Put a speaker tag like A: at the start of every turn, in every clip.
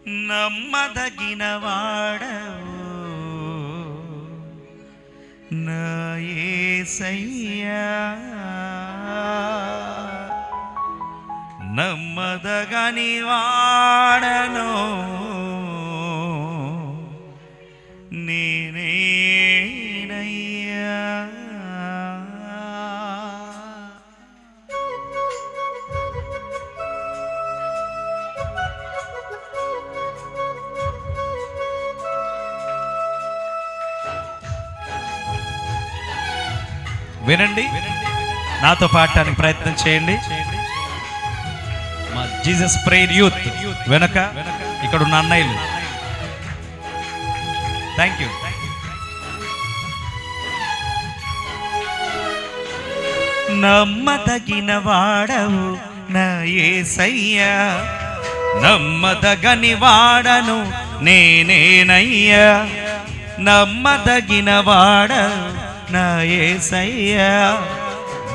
A: నమ్మదగిన వాడవు నా యేసయ్యా, నమ్మదగని వాడను నేనేనయ్యా. వినండి, నాతో పాడటానికి ప్రయత్నం చేయండి. మా జీసస్ ప్రేయర్ యూత్ వెనక ఇక్కడ ఉన్న అన్నయ్యలు, థ్యాంక్ యూ. నమ్మదగిన వాడవు నా యేసయ్యా, నమ్మదగని వాడను నేనేనయ్యా. నమ్మదగిన వాడవు నా యేసయ్యా,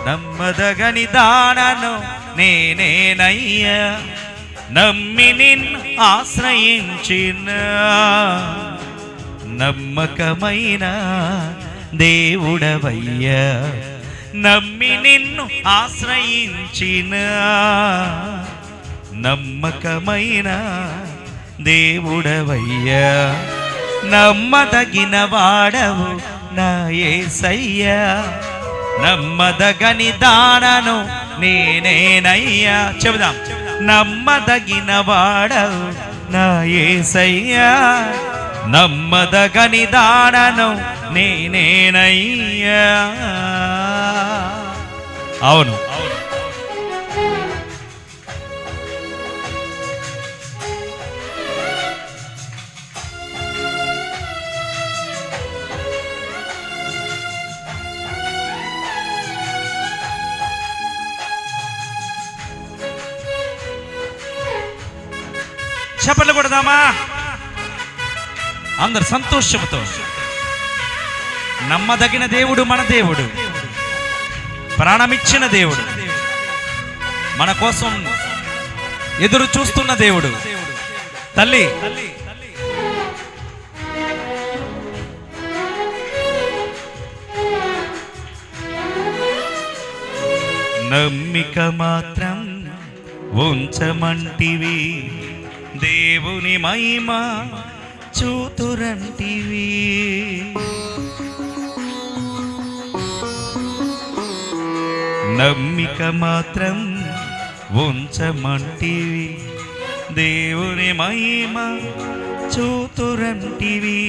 A: నమ్మదగని దానను నేనేనయ్యా. నమ్మి నిన్ను ఆశ్రయించిన నమ్మకమైన దేవుడవయ్యా. నమ్మి నిన్ను ఆశ్రయించిన నమ్మకమైన దేవుడవయ్యా. నమ్మదగిన వాడవు నా యేసయ్యా, నమ్మదగని దానను నేనేనయ్యా. చెబుదాం, నమ్మదగిన వాడవు నా యేసయ్యా, నమ్మదగని దానను నేనేనయ్యా. అవును, చెప్పలు కొడదామా అందరు సంతోషంతో. నమ్మదగిన దేవుడు మన దేవుడు, ప్రాణమిచ్చిన దేవుడు, మన కోసం ఎదురు చూస్తున్న దేవుడు. తల్లి నమ్మిక మాత్రం ఉంచమంటివి, దేవుని మహిమ చూతురంటివి. నమ్మిక మాత్రం ఉంచమంటివి, దేవుని మహిమ చూతురంటివి.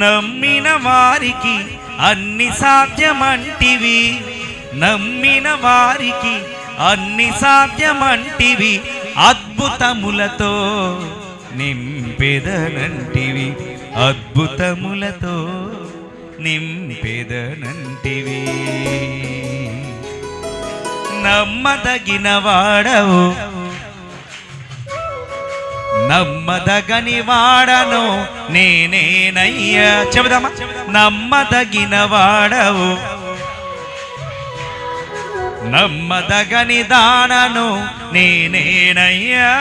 A: నమ్మిన వారికి అన్ని సాధ్యమంటివి, నమ్మిన వారికి అన్ని సాధ్యమంటివి. అద్భుతములతో నింపెదనంటివి, అద్భుతములతో నింపెదనంటివి. నమ్మదగిన వాడవు, నమ్మదగని వాడను నేనేనయ్యా. చెబుదామా, నమ్మదగిన వాడవు, నమ్మదగని దానను నేనేనయ్యా.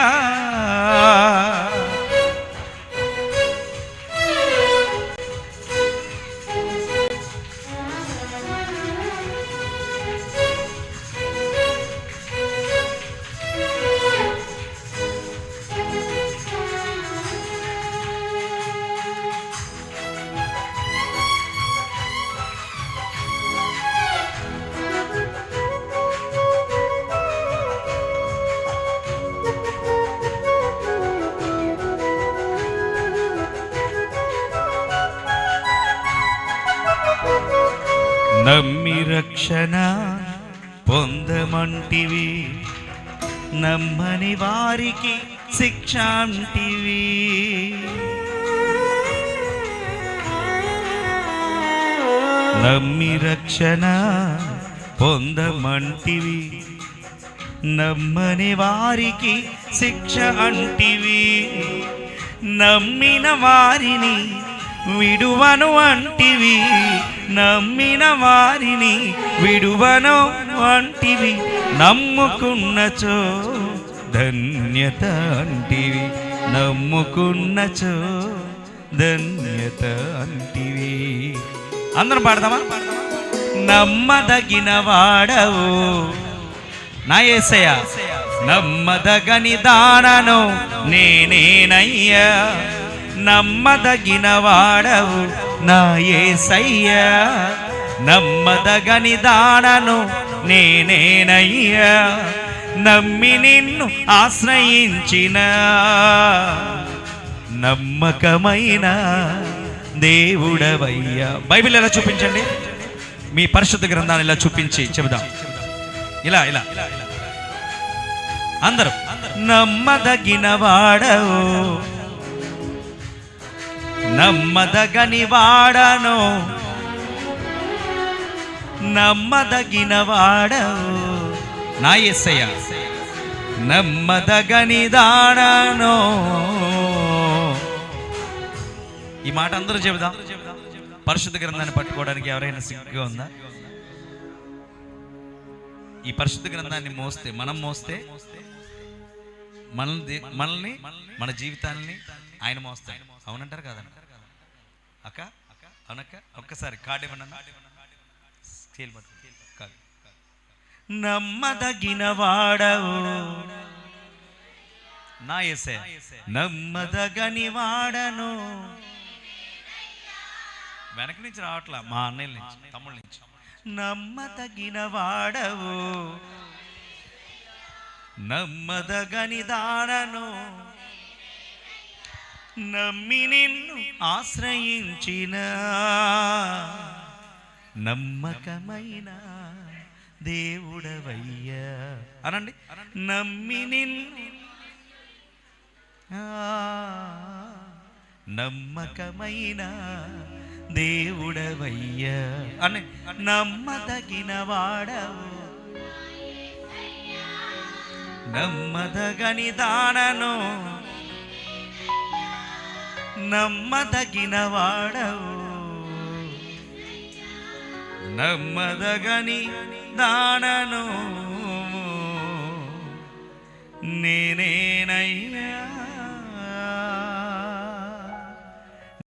A: నమ్మి రక్షణ పొందమంటివి, నమ్మని వారికి శిక్ష అంటివి. నమ్మి రక్షణ పొందమంటివి, నమ్మని వారికి శిక్ష అంటివి. నమ్మిన వారిని విడువను అంటివి, నమ్మిన వారిని విడువను అంటివి. నమ్ముకున్నచో ధన్యత అంటివి, నమ్ముకున్నచో ధన్యత అంటివి. అందరం పాడదామా? నమ్మదగిన వాడవు నా యేసయ్య, నమ్మదగని దానను నేనేనయ్యా. నమ్మదగిన వాడవు నా యేసయ్య, నమ్మదగని దానను నేనేనయ్యా. నమ్మి నిన్ను ఆశ్రయించిన నమ్మకమైన దేవుడవయ్యా. బైబిల్ ఎలా చూపించండి, మీ పరిశుద్ధ గ్రంథాన్ని ఇలా చూపించి చెబుదాం. ఇలా ఇలా అందరూ నమ్మదగిన వాడవు, నమ్మదగని వాడను, నమ్మదగిన వాడవు నా యేసయ్య, నమ్మదగని దానను. ఈ మాట అందరూ చెబుదాం. పరిశుద్ధ గ్రంథాన్ని పట్టుకోవడానికి ఎవరైనా సిగ్గుగా ఉందా? ఈ పరిశుద్ధ గ్రంథాన్ని మోస్తే, మనం మోస్తే మనల్ని మన జీవితాన్ని ఆయన మోస్తాడు. అవునంటారు కదా అక్క? అవునక్క? ఒక్కసారి కార్డు ఏమన్నా నమ్మదగిన వాడవు నా యేసే, నమ్మదగని వాడను. వెనక నుంచి రావట్లా, మా అన్నయ్య నుంచి, తమ్ముళ్ళ నుంచి. నమ్మదగిన వాడవు, నమ్మదగని దానను, నమ్మి నిన్ను ఆశ్రయించిన నమ్మకమైన దేవుడవయ్యా అనండి. నమ్మి నిన్ను నమ్మకమైన దేవుడవయ్యా అని. నమ్మదగిన వాడవు, నమ్మదగని దానను, నమ్మదగిన వాడవు, నమ్మదగని దానను నేనే